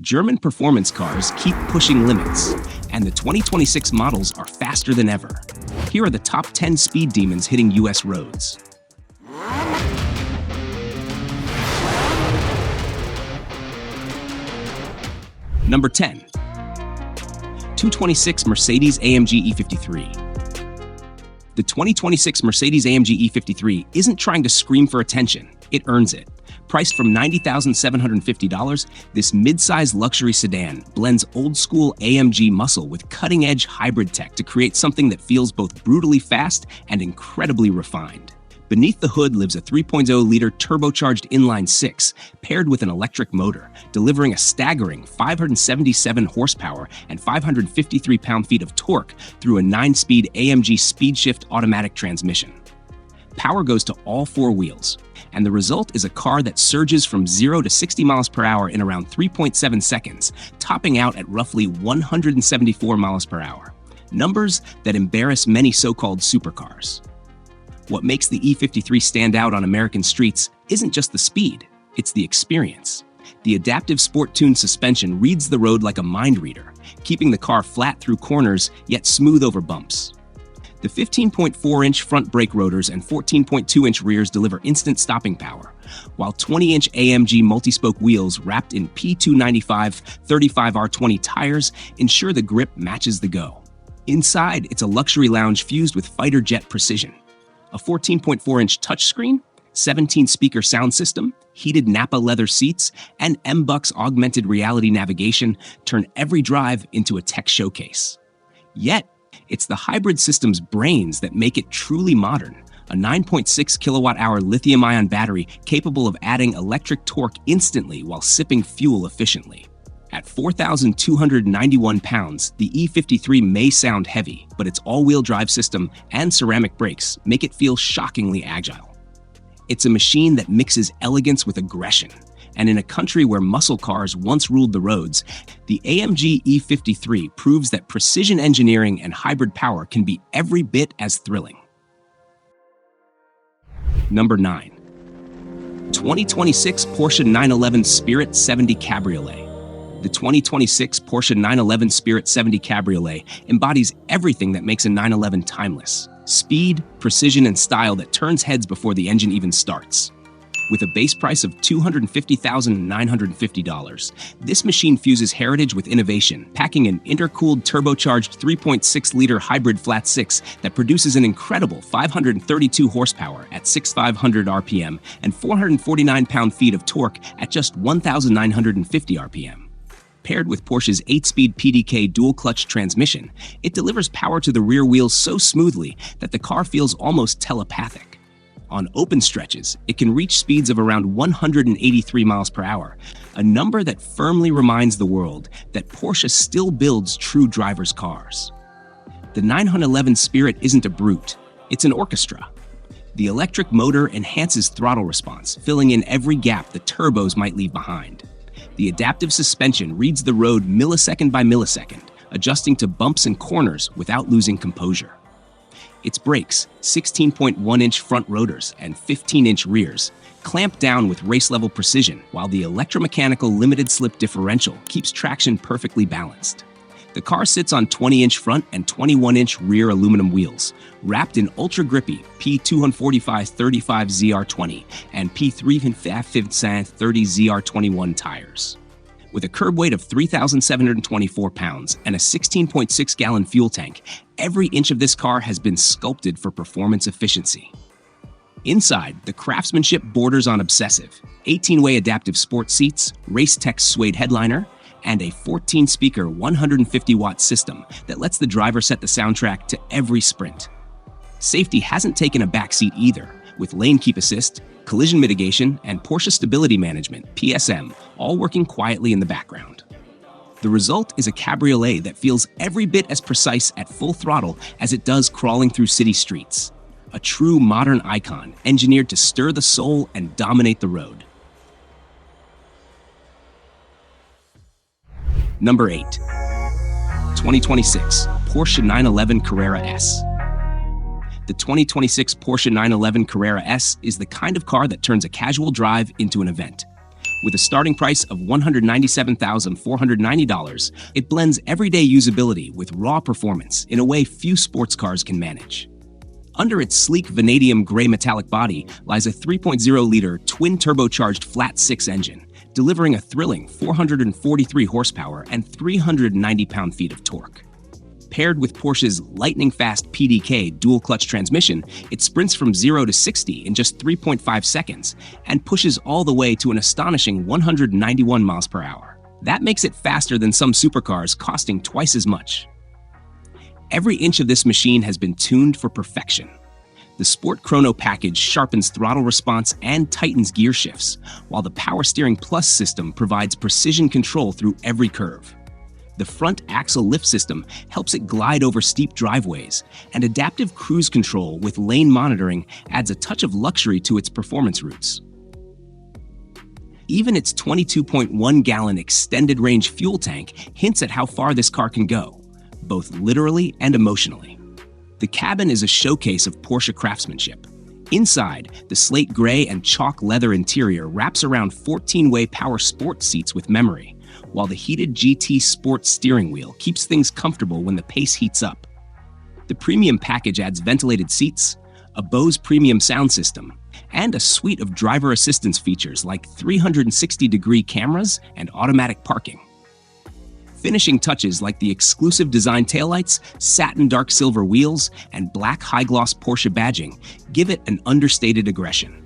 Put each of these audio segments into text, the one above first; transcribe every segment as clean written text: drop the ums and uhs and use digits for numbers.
German performance cars keep pushing limits, and the 2026 models are faster than ever. Here are the top 10 speed demons hitting US roads. Number 10. 226 Mercedes-AMG E53. The 2026 Mercedes-AMG E53 isn't trying to scream for attention, it earns it. Priced from $90,750, this mid-size luxury sedan blends old-school AMG muscle with cutting-edge hybrid tech to create something that feels both brutally fast and incredibly refined. Beneath the hood lives a 3.0-liter turbocharged inline-six paired with an electric motor, delivering a staggering 577 horsepower and 553 pound-feet of torque through a 9-speed AMG SpeedShift automatic transmission. Power goes to all four wheels, and the result is a car that surges from 0 to 60 miles per hour in around 3.7 seconds, topping out at roughly 174 miles per hour. Numbers that embarrass many so-called supercars. What makes the E53 stand out on American streets isn't just the speed, it's the experience. The adaptive sport-tuned suspension reads the road like a mind reader, keeping the car flat through corners yet smooth over bumps. The 15.4-inch front brake rotors and 14.2-inch rears deliver instant stopping power, while 20-inch AMG multi-spoke wheels wrapped in P295 35R20 tires ensure the grip matches the go. Inside, it's a luxury lounge fused with fighter jet precision. A 14.4-inch touchscreen, 17-speaker sound system, heated Napa leather seats, and M-Bucks augmented reality navigation turn every drive into a tech showcase. Yet, it's the hybrid system's brains that make it truly modern. A 9.6 kilowatt-hour lithium-ion battery capable of adding electric torque instantly while sipping fuel efficiently. At 4,291 pounds, the E53 may sound heavy, but its all-wheel drive system and ceramic brakes make it feel shockingly agile. It's a machine that mixes elegance with aggression, and in a country where muscle cars once ruled the roads, the AMG E53 proves that precision engineering and hybrid power can be every bit as thrilling. Number 9. 2026 Porsche 911 Spirit 70 Cabriolet. The 2026 Porsche 911 Spirit 70 Cabriolet embodies everything that makes a 911 timeless. Speed, precision, and style that turns heads before the engine even starts. With a base price of $250,950, this machine fuses heritage with innovation, packing an intercooled turbocharged 3.6-liter hybrid flat-six that produces an incredible 532 horsepower at 6,500 RPM and 449 pound-feet of torque at just 1,950 RPM. Paired with Porsche's 8-speed PDK dual-clutch transmission, it delivers power to the rear wheels so smoothly that the car feels almost telepathic. On open stretches, it can reach speeds of around 183 miles per hour, a number that firmly reminds the world that Porsche still builds true driver's cars. The 911 Spirit isn't a brute, it's an orchestra. The electric motor enhances throttle response, filling in every gap the turbos might leave behind. The adaptive suspension reads the road millisecond by millisecond, adjusting to bumps and corners without losing composure. Its brakes, 16.1-inch front rotors and 15-inch rears, clamp down with race-level precision, while the electromechanical limited-slip differential keeps traction perfectly balanced. The car sits on 20-inch front and 21-inch rear aluminum wheels, wrapped in ultra-grippy P245/35 ZR20 and P350/30 ZR21 tires. With a curb weight of 3,724 pounds and a 16.6-gallon fuel tank, every inch of this car has been sculpted for performance efficiency. Inside, the craftsmanship borders on obsessive. 18-way adaptive sports seats, Race-Tech suede headliner, and a 14-speaker 150-watt system that lets the driver set the soundtrack to every sprint. Safety hasn't taken a backseat either, with lane keep assist, collision mitigation, and Porsche Stability Management, PSM, all working quietly in the background. The result is a cabriolet that feels every bit as precise at full throttle as it does crawling through city streets. A true modern icon, engineered to stir the soul and dominate the road. Number 8. 2026 Porsche 911 Carrera S. The 2026 Porsche 911 Carrera S is the kind of car that turns a casual drive into an event. With a starting price of $197,490, it blends everyday usability with raw performance in a way few sports cars can manage. Under its sleek vanadium gray metallic body lies a 3.0-liter twin-turbocharged flat-six engine, delivering a thrilling 443 horsepower and 390 pound-feet of torque. Paired with Porsche's lightning-fast PDK dual-clutch transmission, it sprints from 0 to 60 in just 3.5 seconds and pushes all the way to an astonishing 191 miles per hour. That makes it faster than some supercars, costing twice as much. Every inch of this machine has been tuned for perfection. The Sport Chrono package sharpens throttle response and tightens gear shifts, while the Power Steering Plus system provides precision control through every curve. The front axle lift system helps it glide over steep driveways, and adaptive cruise control with lane monitoring adds a touch of luxury to its performance routes. Even its 22.1-gallon extended-range fuel tank hints at how far this car can go, both literally and emotionally. The cabin is a showcase of Porsche craftsmanship. Inside, the slate gray and chalk leather interior wraps around 14-way power sport seats with memory, while the heated GT Sport steering wheel keeps things comfortable when the pace heats up. The premium package adds ventilated seats, a Bose premium sound system, and a suite of driver assistance features like 360-degree cameras and automatic parking. Finishing touches like the exclusive design taillights, satin dark silver wheels, and black high-gloss Porsche badging give it an understated aggression.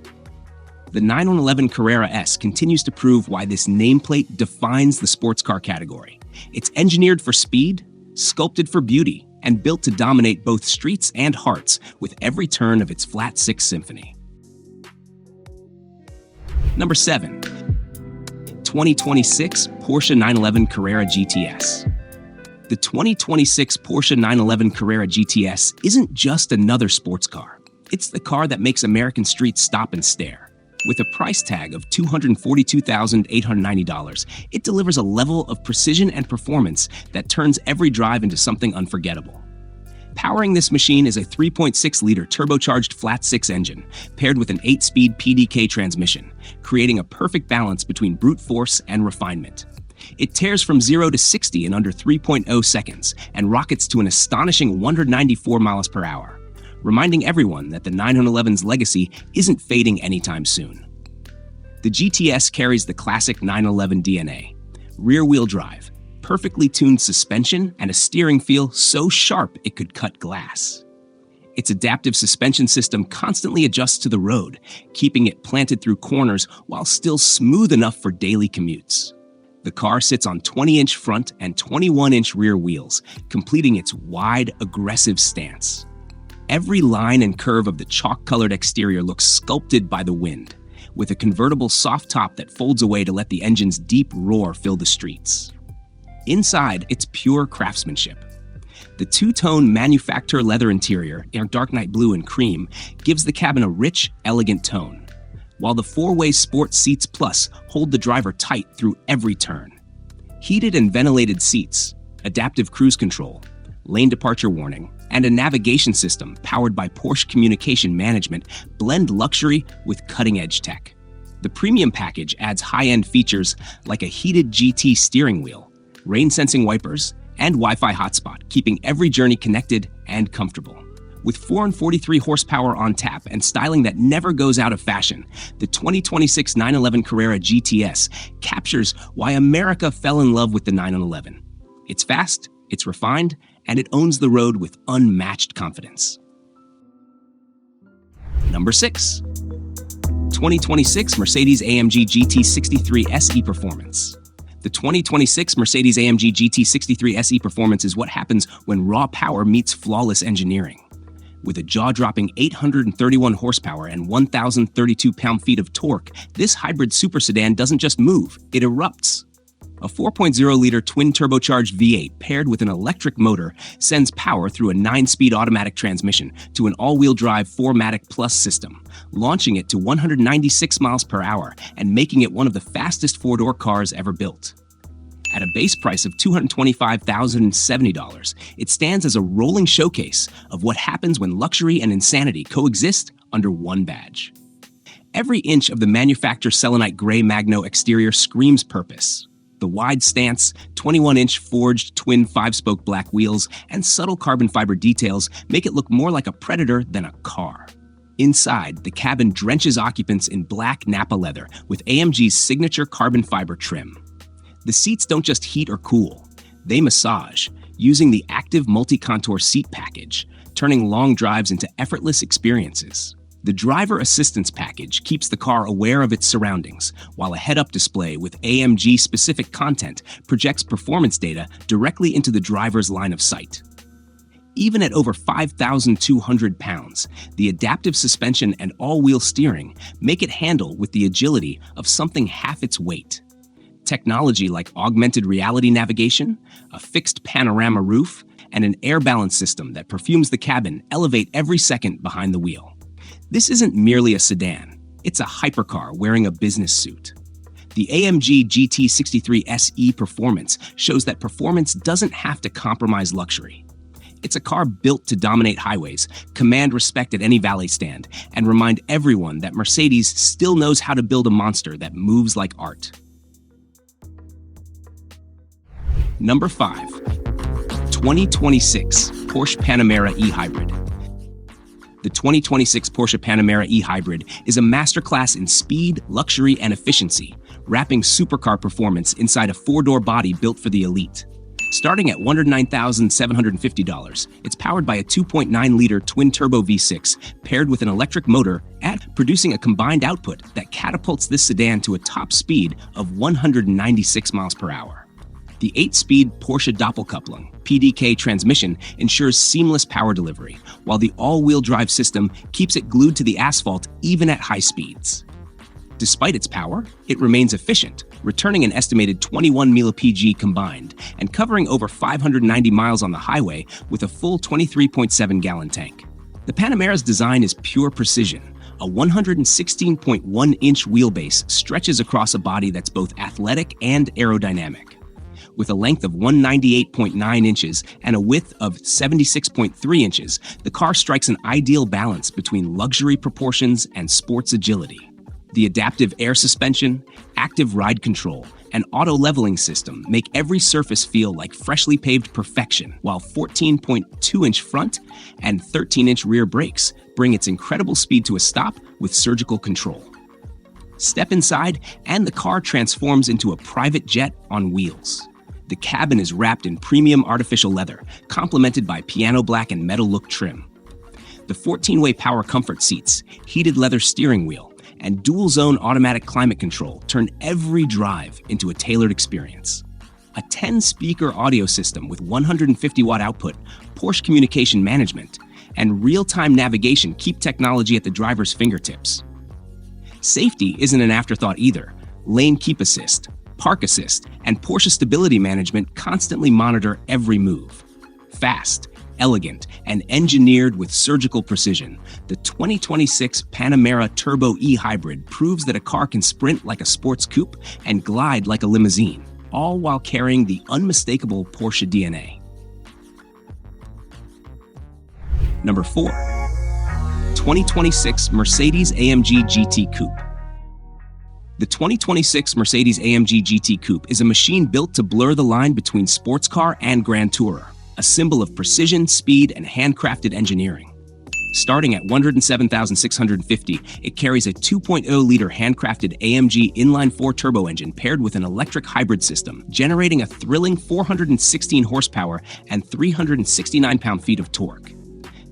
The 911 Carrera S continues to prove why this nameplate defines the sports car category. It's engineered for speed, sculpted for beauty, and built to dominate both streets and hearts with every turn of its flat-six symphony. Number 7. 2026 Porsche 911 Carrera GTS. The 2026 Porsche 911 Carrera GTS isn't just another sports car. It's the car that makes American streets stop and stare. With a price tag of $242,890, it delivers a level of precision and performance that turns every drive into something unforgettable. Powering this machine is a 3.6-liter turbocharged flat-six engine, paired with an 8-speed PDK transmission, creating a perfect balance between brute force and refinement. It tears from 0 to 60 in under 3.0 seconds and rockets to an astonishing 194 miles per hour, reminding everyone that the 911's legacy isn't fading anytime soon. The GTS carries the classic 911 DNA: rear-wheel drive, perfectly tuned suspension, and a steering feel so sharp it could cut glass. Its adaptive suspension system constantly adjusts to the road, keeping it planted through corners while still smooth enough for daily commutes. The car sits on 20-inch front and 21-inch rear wheels, completing its wide, aggressive stance. Every line and curve of the chalk-colored exterior looks sculpted by the wind, with a convertible soft top that folds away to let the engine's deep roar fill the streets. Inside, it's pure craftsmanship. The two-tone manufacturer leather interior in dark night blue and cream gives the cabin a rich, elegant tone, while the four-way Sport Seats Plus hold the driver tight through every turn. Heated and ventilated seats, adaptive cruise control, lane departure warning, and a navigation system powered by Porsche Communication Management blend luxury with cutting-edge tech. The premium package adds high-end features like a heated GT steering wheel, rain-sensing wipers, and Wi-Fi hotspot, keeping every journey connected and comfortable. With 443 horsepower on tap and styling that never goes out of fashion, the 2026 911 Carrera GTS captures why America fell in love with the 911. It's fast, it's refined, and it owns the road with unmatched confidence. Number 6. 2026 Mercedes-AMG GT63 SE Performance. The 2026 Mercedes-AMG GT63 SE Performance is what happens when raw power meets flawless engineering. With a jaw-dropping 831 horsepower and 1,032 pound-feet of torque, this hybrid super sedan doesn't just move, it erupts. A 4.0-liter twin-turbocharged V8 paired with an electric motor sends power through a 9-speed automatic transmission to an all-wheel drive 4MATIC Plus system, launching it to 196 miles per hour and making it one of the fastest four-door cars ever built. At a base price of $225,070, it stands as a rolling showcase of what happens when luxury and insanity coexist under one badge. Every inch of the manufacturer's selenite gray Magno exterior screams purpose. The wide stance, 21-inch forged twin 5-spoke black wheels, and subtle carbon fiber details make it look more like a Predator than a car. Inside, the cabin drenches occupants in black Nappa leather with AMG's signature carbon fiber trim. The seats don't just heat or cool, they massage, using the active multi-contour seat package, turning long drives into effortless experiences. The driver assistance package keeps the car aware of its surroundings, while a head-up display with AMG-specific content projects performance data directly into the driver's line of sight. Even at over 5,200 pounds, the adaptive suspension and all-wheel steering make it handle with the agility of something half its weight. Technology like augmented reality navigation, a fixed panorama roof, and an air balance system that perfumes the cabin elevate every second behind the wheel. This isn't merely a sedan, it's a hypercar wearing a business suit. The AMG GT63 SE performance shows that performance doesn't have to compromise luxury. It's a car built to dominate highways, command respect at any valet stand, and remind everyone that Mercedes still knows how to build a monster that moves like art. Number 5. 2026 Porsche Panamera e-Hybrid. The 2026 Porsche Panamera e-Hybrid is a masterclass in speed, luxury, and efficiency, wrapping supercar performance inside a 4-door body built for the elite. Starting at $109,750, it's powered by a 2.9-liter twin-turbo V6 paired with an electric motor, producing a combined output that catapults this sedan to a top speed of 196 miles per hour. The 8-speed Porsche Doppelkupplung (PDK) transmission ensures seamless power delivery, while the all-wheel drive system keeps it glued to the asphalt even at high speeds. Despite its power, it remains efficient, returning an estimated 21 mpg combined and covering over 590 miles on the highway with a full 23.7-gallon tank. The Panamera's design is pure precision. A 116.1-inch wheelbase stretches across a body that's both athletic and aerodynamic. With a length of 198.9 inches and a width of 76.3 inches, the car strikes an ideal balance between luxury proportions and sports agility. The adaptive air suspension, active ride control, and auto-leveling system make every surface feel like freshly paved perfection, while 14.2-inch front and 13-inch rear brakes bring its incredible speed to a stop with surgical control. Step inside, and the car transforms into a private jet on wheels. The cabin is wrapped in premium artificial leather, complemented by piano black and metal look trim. The 14-way power comfort seats, heated leather steering wheel, and dual-zone automatic climate control turn every drive into a tailored experience. A 10-speaker audio system with 150-watt output, Porsche communication management, and real-time navigation keep technology at the driver's fingertips. Safety isn't an afterthought either. Lane keep assist, park assist, and Porsche stability management constantly monitor every move. Fast, elegant, and engineered with surgical precision, the 2026 Panamera Turbo e-Hybrid proves that a car can sprint like a sports coupe and glide like a limousine, all while carrying the unmistakable Porsche DNA. Number 4. 2026 Mercedes-AMG GT Coupe. The 2026 Mercedes-AMG GT Coupe is a machine built to blur the line between sports car and grand tourer, a symbol of precision, speed, and handcrafted engineering. Starting at $107,650, it carries a 2.0-liter handcrafted AMG inline-4 turbo engine paired with an electric hybrid system, generating a thrilling 416 horsepower and 369 pound-feet of torque.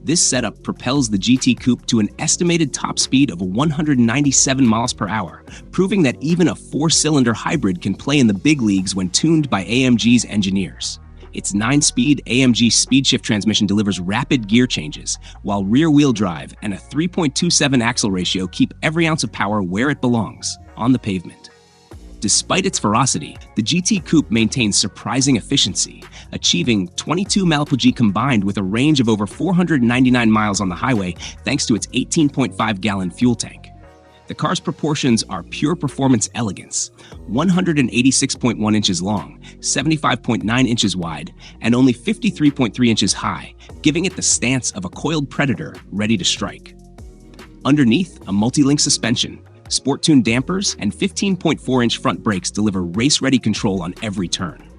This setup propels the GT Coupe to an estimated top speed of 197 miles per hour, proving that even a 4-cylinder hybrid can play in the big leagues when tuned by AMG's engineers. Its 9-speed AMG SpeedShift transmission delivers rapid gear changes, while rear-wheel drive and a 3.27 axle ratio keep every ounce of power where it belongs, on the pavement. Despite its ferocity, the GT Coupe maintains surprising efficiency, achieving 22 mpg combined with a range of over 499 miles on the highway thanks to its 18.5-gallon fuel tank. The car's proportions are pure performance elegance, 186.1 inches long, 75.9 inches wide, and only 53.3 inches high, giving it the stance of a coiled predator ready to strike. Underneath, a multi-link suspension, sport-tuned dampers, and 15.4-inch front brakes deliver race-ready control on every turn.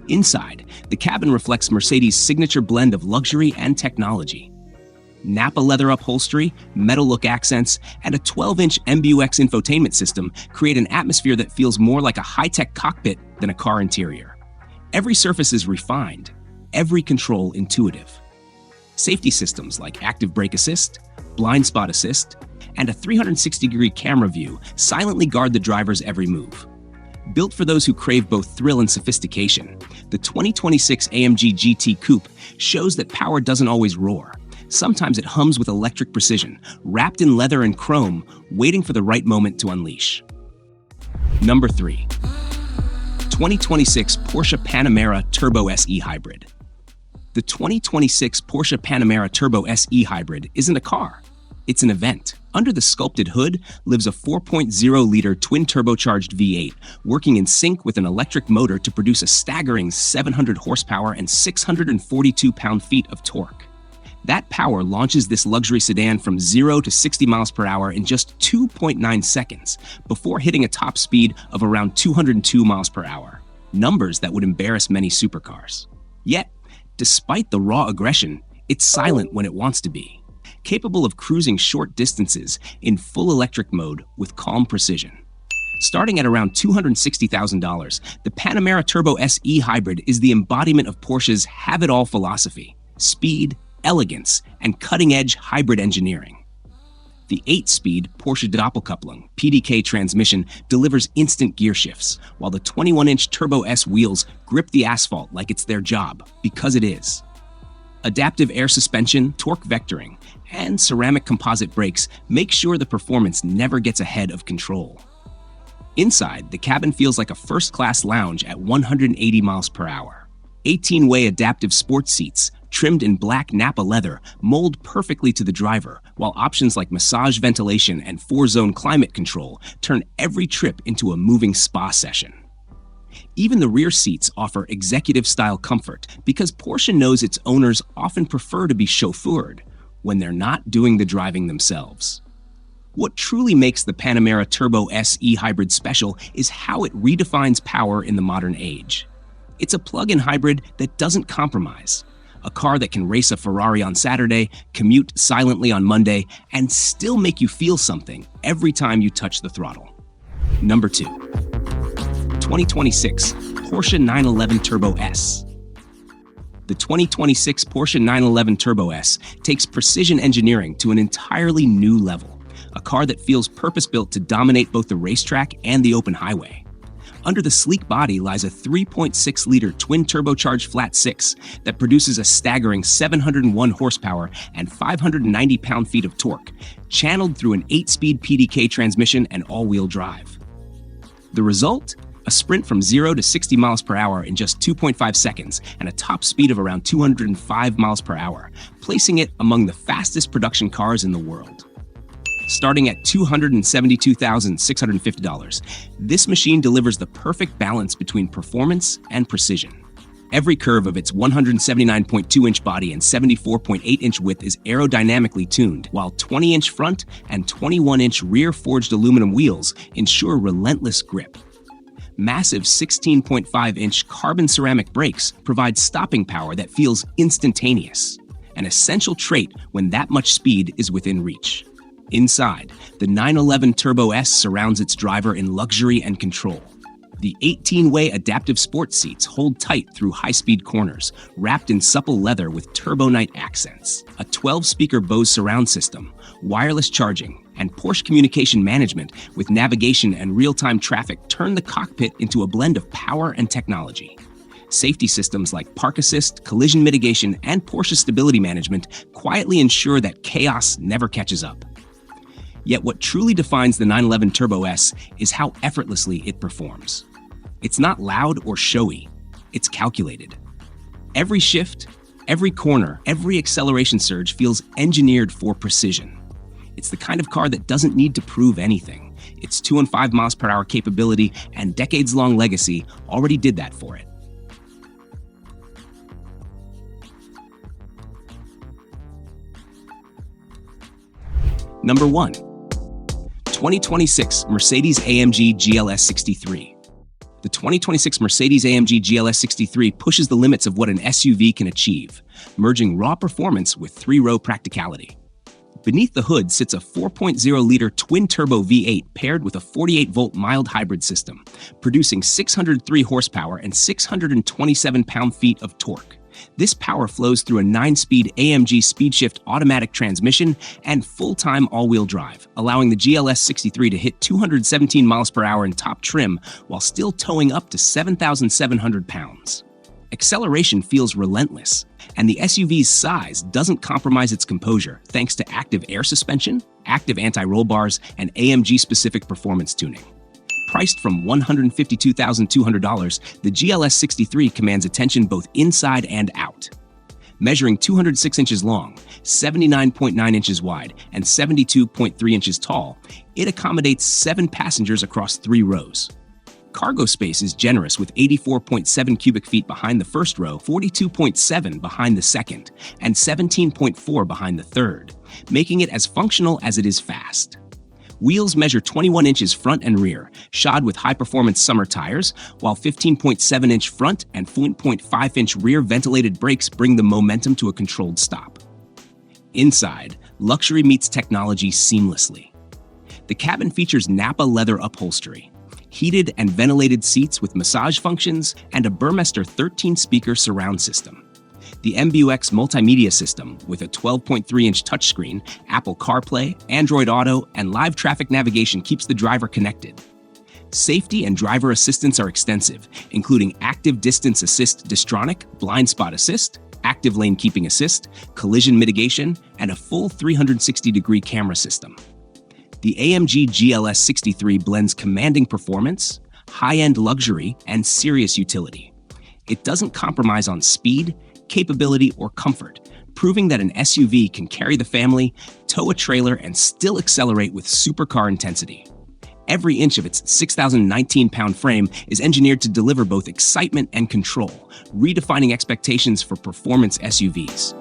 Inside, the cabin reflects Mercedes' signature blend of luxury and technology. Napa leather upholstery, metal look accents, and a 12-inch MBUX infotainment system create an atmosphere that feels more like a high-tech cockpit than a car interior. Every surface is refined, every control intuitive. Safety systems like active brake assist, blind spot assist, and a 360-degree camera view silently guard the driver's every move. Built for those who crave both thrill and sophistication, the 2026 AMG GT Coupe shows that power doesn't always roar. Sometimes it hums with electric precision, wrapped in leather and chrome, waiting for the right moment to unleash. Number 3. 2026 Porsche Panamera Turbo SE Hybrid. The 2026 Porsche Panamera Turbo SE Hybrid isn't a car, it's an event. Under the sculpted hood lives a 4.0-liter twin-turbocharged V8, working in sync with an electric motor to produce a staggering 700 horsepower and 642 pound-feet of torque. That power launches this luxury sedan from 0 to 60 miles per hour in just 2.9 seconds, before hitting a top speed of around 202 miles per hour. Numbers that would embarrass many supercars. Yet, despite the raw aggression, it's silent when it wants to be. Capable of cruising short distances in full electric mode with calm precision. Starting at around $260,000, the Panamera Turbo SE Hybrid is the embodiment of Porsche's have-it-all philosophy: speed, elegance, and cutting-edge hybrid engineering. The 8-speed Porsche Doppelkupplung PDK transmission delivers instant gear shifts, while the 21-inch Turbo S wheels grip the asphalt like it's their job, because it is. Adaptive air suspension, torque vectoring, and ceramic composite brakes make sure the performance never gets ahead of control. Inside, the cabin feels like a first-class lounge at 180 miles per hour. 18-way adaptive sports seats, trimmed in black Napa leather, mold perfectly to the driver, while options like massage ventilation and 4-zone climate control turn every trip into a moving spa session. Even the rear seats offer executive-style comfort because Porsche knows its owners often prefer to be chauffeured when they're not doing the driving themselves. What truly makes the Panamera Turbo SE Hybrid special is how it redefines power in the modern age. It's a plug-in hybrid that doesn't compromise. A car that can race a Ferrari on Saturday, commute silently on Monday, and still make you feel something every time you touch the throttle. Number 2. 2026 Porsche 911 Turbo S. The 2026 Porsche 911 Turbo S takes precision engineering to an entirely new level, a car that feels purpose-built to dominate both the racetrack and the open highway. Under the sleek body lies a 3.6-liter twin-turbocharged flat-six that produces a staggering 701 horsepower and 590 pound-feet of torque, channeled through an 8-speed PDK transmission and all-wheel drive. The result? A sprint from 0 to 60 miles per hour in just 2.5 seconds and a top speed of around 205 miles per hour, placing it among the fastest production cars in the world. Starting at $272,650, this machine delivers the perfect balance between performance and precision. Every curve of its 179.2-inch body and 74.8-inch width is aerodynamically tuned, while 20-inch front and 21-inch rear forged aluminum wheels ensure relentless grip. Massive 16.5-inch carbon ceramic brakes provide stopping power that feels instantaneous, an essential trait when that much speed is within reach. Inside, the 911 Turbo S surrounds its driver in luxury and control. The 18-way adaptive sports seats hold tight through high-speed corners, wrapped in supple leather with Turbonite accents. A 12-speaker Bose surround system, wireless charging, and Porsche communication management with navigation and real-time traffic turn the cockpit into a blend of power and technology. Safety systems like park assist, collision mitigation, and Porsche stability management quietly ensure that chaos never catches up. Yet what truly defines the 911 Turbo S is how effortlessly it performs. It's not loud or showy, it's calculated. Every shift, every corner, every acceleration surge feels engineered for precision. It's the kind of car that doesn't need to prove anything. Its 2 and 5 miles per hour capability and decades-long legacy already did that for it. Number 1. 2026 Mercedes-AMG GLS 63. The 2026 Mercedes-AMG GLS 63 pushes the limits of what an SUV can achieve, merging raw performance with three-row practicality. Beneath the hood sits a 4.0-liter twin-turbo V8 paired with a 48-volt mild hybrid system, producing 603 horsepower and 627 pound-feet of torque. This power flows through a 9-speed AMG SpeedShift automatic transmission and full-time all-wheel drive, allowing the GLS 63 to hit 217 miles per hour in top trim while still towing up to 7,700 pounds. Acceleration feels relentless, and the SUV's size doesn't compromise its composure thanks to active air suspension, active anti-roll bars, and AMG-specific performance tuning. Priced from $152,200, the GLS 63 commands attention both inside and out. Measuring 206 inches long, 79.9 inches wide, and 72.3 inches tall, it accommodates 7 passengers across 3 rows. Cargo space is generous with 84.7 cubic feet behind the first row, 42.7 behind the second, and 17.4 behind the third, making it as functional as it is fast. Wheels measure 21 inches front and rear, shod with high-performance summer tires, while 15.7-inch front and 4.5-inch rear ventilated brakes bring the momentum to a controlled stop. Inside, luxury meets technology seamlessly. The cabin features Nappa leather upholstery, heated and ventilated seats with massage functions, and a Burmester 13-speaker surround system. The MBUX multimedia system, with a 12.3-inch touchscreen, Apple CarPlay, Android Auto, and live traffic navigation keeps the driver connected. Safety and driver assistance are extensive, including active distance assist Distronic, blind spot assist, active lane keeping assist, collision mitigation, and a full 360-degree camera system. The AMG GLS 63 blends commanding performance, high-end luxury, and serious utility. It doesn't compromise on speed, capability, or comfort, proving that an SUV can carry the family, tow a trailer, and still accelerate with supercar intensity. Every inch of its 6,019-pound frame is engineered to deliver both excitement and control, redefining expectations for performance SUVs.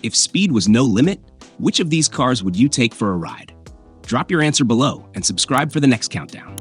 If speed was no limit, which of these cars would you take for a ride? Drop your answer below and subscribe for the next countdown.